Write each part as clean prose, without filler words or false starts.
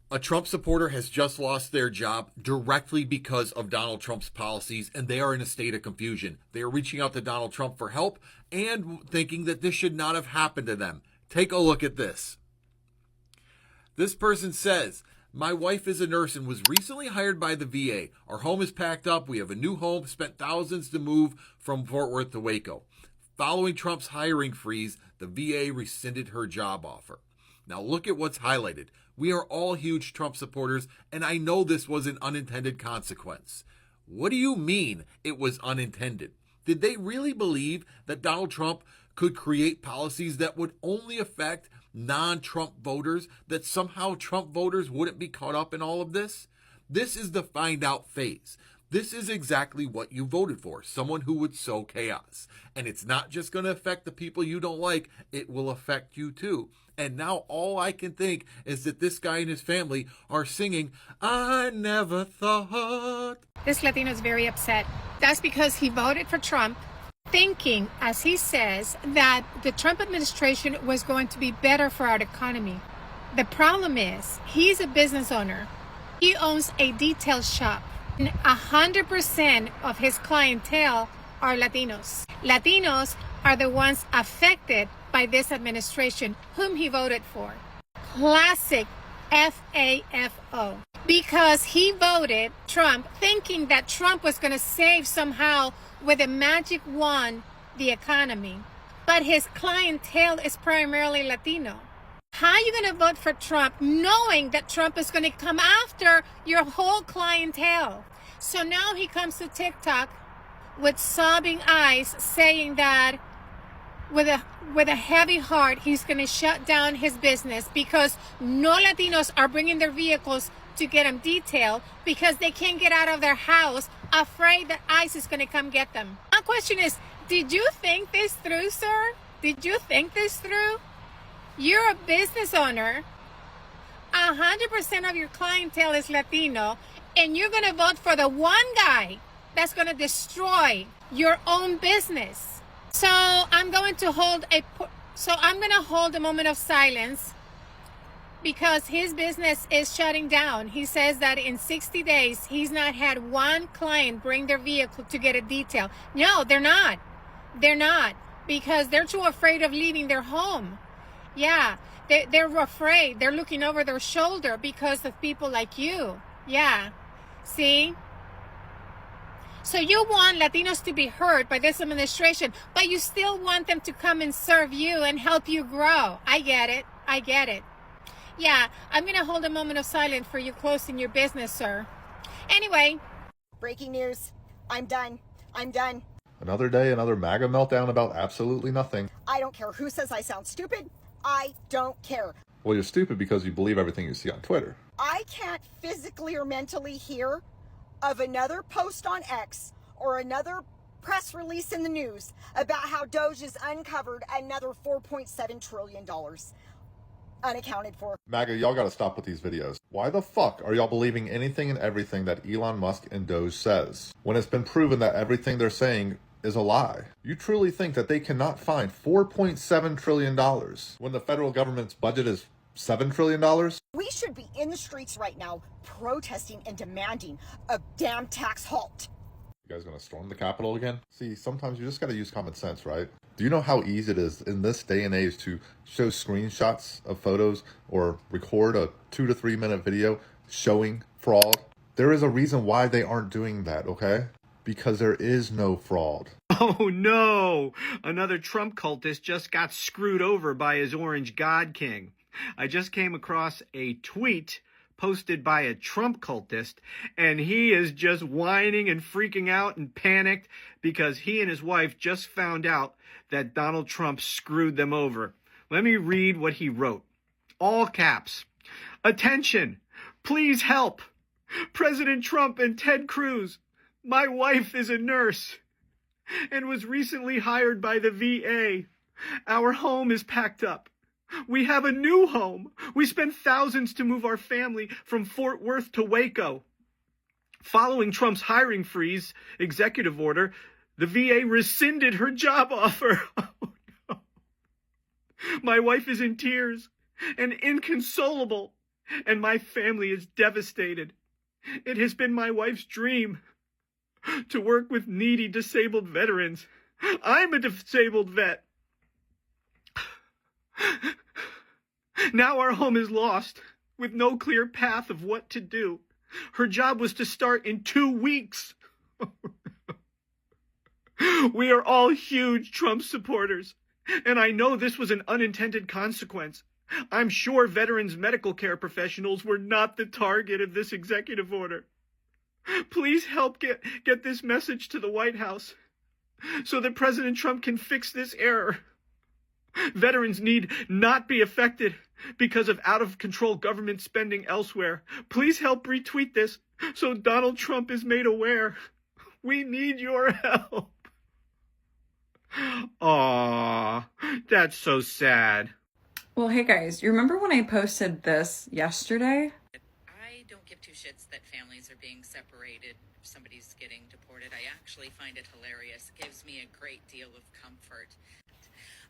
A Trump supporter has just lost their job directly because of Donald Trump's policies, and they are in a state of confusion. They are reaching out to Donald Trump for help and thinking that this should not have happened to them. Take a look at this. This person says, my wife is a nurse and was recently hired by the VA. Our home is packed up. We have a new home, spent thousands to move from Fort Worth to Waco. Following Trump's hiring freeze, the VA rescinded her job offer. Now look at what's highlighted. We are all huge Trump supporters, and I know this was an unintended consequence. What do you mean it was unintended? Did they really believe that Donald Trump could create policies that would only affect non-Trump voters, that somehow Trump voters wouldn't be caught up in all of this? This is the find out phase. This is exactly what you voted for, someone who would sow chaos. And it's not just going to affect the people you don't like, it will affect you too. And now all I can think is that this guy and his family are singing, I never thought. This Latino is very upset. That's because he voted for Trump, thinking, as he says, that the Trump administration was going to be better for our economy. The problem is, he's a business owner. He owns a detail shop. 100% of his clientele are Latinos. Latinos are the ones affected by this administration, whom he voted for. Classic FAFO. Because he voted Trump thinking that Trump was going to save somehow with a magic wand the economy. But his clientele is primarily Latino. How are you going to vote for Trump knowing that Trump is going to come after your whole clientele? So now he comes to TikTok with sobbing eyes saying that with a heavy heart, he's going to shut down his business because no Latinos are bringing their vehicles to get them detailed because they can't get out of their house afraid that ICE is going to come get them. My question is, did you think this through, sir? Did you think this through? You're a business owner. 100% of your clientele is Latino, and you're going to vote for the one guy that's going to destroy your own business. So I'm going to hold a moment of silence because his business is shutting down. He says that in 60 days, he's not had one client bring their vehicle to get a detail. No, they're not. They're not, because they're too afraid of leaving their home. Yeah, they're afraid. They're looking over their shoulder because of people like you. Yeah, see? So you want Latinos to be heard by this administration, but you still want them to come and serve you and help you grow. I get it. I get it. Yeah, I'm going to hold a moment of silence for you closing your business, sir. Anyway. Breaking news. I'm done. I'm done. Another day, another MAGA meltdown about absolutely nothing. I don't care who says I sound stupid. I don't care. Well, you're stupid because you believe everything you see on Twitter. I can't physically or mentally hear of another post on X or another press release in the news about how Doge has uncovered another $4.7 trillion unaccounted for. MAGA, y'all gotta stop with these videos. Why the fuck are y'all believing anything and everything that Elon Musk and Doge says when it's been proven that everything they're saying is a lie? You truly think that they cannot find $4.7 trillion when the federal government's budget is $7 trillion? We should be in the streets right now protesting and demanding a damn tax halt. You guys gonna storm the Capitol again? See, sometimes you just gotta use common sense, right? Do you know how easy it is in this day and age to show screenshots of photos or record a 2 to 3 minute video showing fraud? There is a reason why they aren't doing that, okay? Because there is no fraud. Oh no! Another Trump cultist just got screwed over by his orange god king. I just came across a tweet posted by a Trump cultist, and he is just whining and freaking out and panicked because he and his wife just found out that Donald Trump screwed them over. Let me read what he wrote. All caps. Attention! Please help! President Trump and Ted Cruz. My wife is a nurse and was recently hired by the VA. Our home is packed up. We have a new home. We spent thousands to move our family from Fort Worth to Waco. Following Trump's hiring freeze executive order, the VA rescinded her job offer. Oh, no. My wife is in tears and inconsolable and my family is devastated. It has been my wife's dream to work with needy disabled veterans. I'm a disabled vet. Now our home is lost, with no clear path of what to do. Her job was to start in 2 weeks. We are all huge Trump supporters, and I know this was an unintended consequence. I'm sure veterans medical care professionals were not the target of this executive order. Please help get this message to the White House so that President Trump can fix this error. Veterans need not be affected because of out-of-control government spending elsewhere. Please help retweet this so Donald Trump is made aware. We need your help. Aw, that's so sad. Well, hey guys, you remember when I posted this yesterday? I don't give two shits that families are being separated, if somebody's getting deported. I actually find it hilarious. It gives me a great deal of comfort.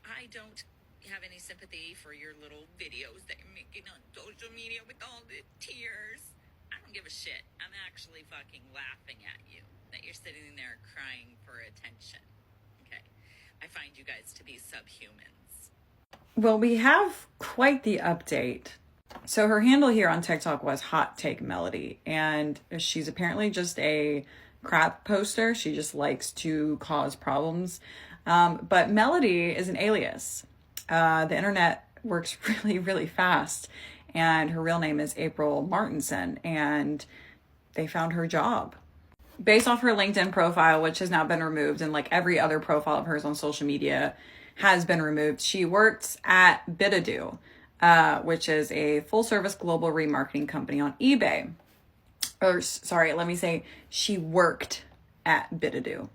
I don't have any sympathy for your little videos that you're making on social media with all the tears. I don't give a shit. I'm actually fucking laughing at you that you're sitting there crying for attention. Okay. I find you guys to be subhumans. Well, we have quite the update. So her handle here on TikTok was Hot Take Melody, and she's apparently just a crap poster. She just likes to cause problems. But Melody is an alias. The internet works really, really fast, and her real name is April Martinson, and they found her job. Based off her LinkedIn profile, which has now been removed, and like every other profile of hers on social media has been removed, she works at Bidadoo, which is a full-service global remarketing company on eBay. Or sorry, let me say she worked at Bidadoo.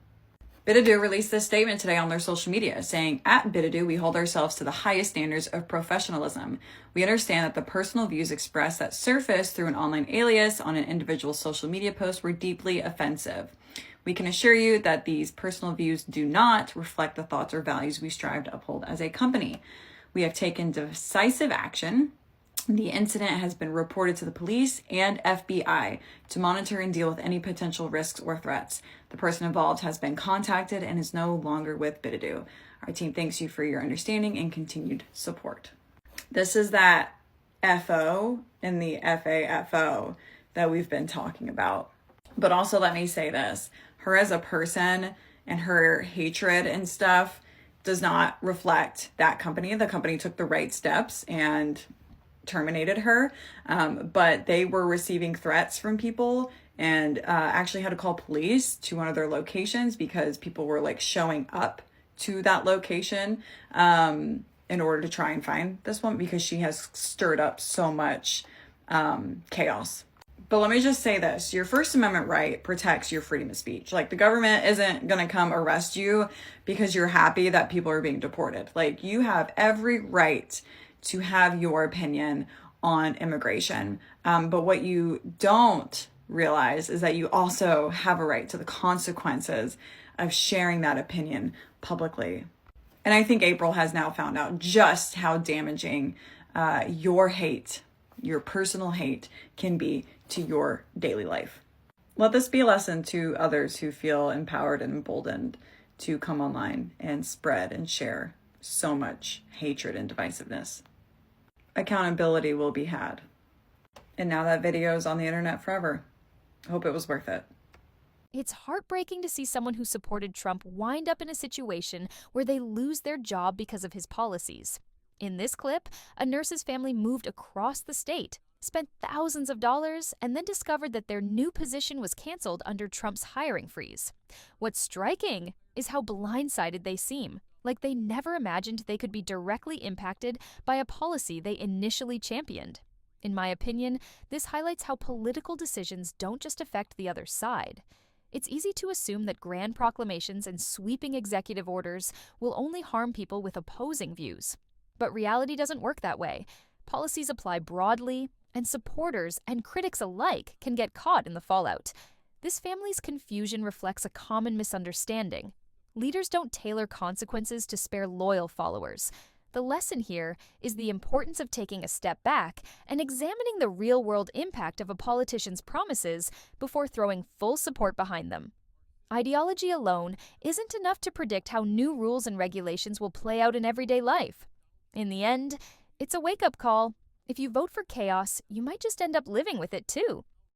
Bidadoo released this statement today on their social media saying, "At Bidadoo, we hold ourselves to the highest standards of professionalism. We understand that the personal views expressed that surface through an online alias on an individual's social media post were deeply offensive. We can assure you that these personal views do not reflect the thoughts or values we strive to uphold as a company. We have taken decisive action. The incident has been reported to the police and FBI to monitor and deal with any potential risks or threats. The person involved has been contacted and is no longer with Bidadoo. Our team thanks you for your understanding and continued support." This is that FO and the FAFO that we've been talking about. But also let me say this, her as a person and her hatred and stuff does not reflect that company. The company took the right steps and terminated her, but they were receiving threats from people and actually had to call police to one of their locations because people were like showing up to that location in order to try and find this woman because she has stirred up so much chaos. But let me just say this, your First Amendment right protects your freedom of speech. Like, the government isn't going to come arrest you because you're happy that people are being deported. Like, you have every right to have your opinion on immigration. But what you don't realize is that you also have a right to the consequences of sharing that opinion publicly. And I think April has now found out just how damaging your hate, your personal hate, can be to your daily life. Let this be a lesson to others who feel empowered and emboldened to come online and spread and share so much hatred and divisiveness. Accountability will be had. And now that video is on the internet forever. Hope it was worth it. It's heartbreaking to see someone who supported Trump wind up in a situation where they lose their job because of his policies. In this clip, a nurse's family moved across the state, spent thousands of dollars, and then discovered that their new position was canceled under Trump's hiring freeze. What's striking is how blindsided they seem, like they never imagined they could be directly impacted by a policy they initially championed. In my opinion, this highlights how political decisions don't just affect the other side. It's easy to assume that grand proclamations and sweeping executive orders will only harm people with opposing views. But reality doesn't work that way. Policies apply broadly, and supporters and critics alike can get caught in the fallout. This family's confusion reflects a common misunderstanding. Leaders don't tailor consequences to spare loyal followers. The lesson here is the importance of taking a step back and examining the real-world impact of a politician's promises before throwing full support behind them. Ideology alone isn't enough to predict how new rules and regulations will play out in everyday life. In the end, it's a wake-up call. If you vote for chaos, you might just end up living with it too.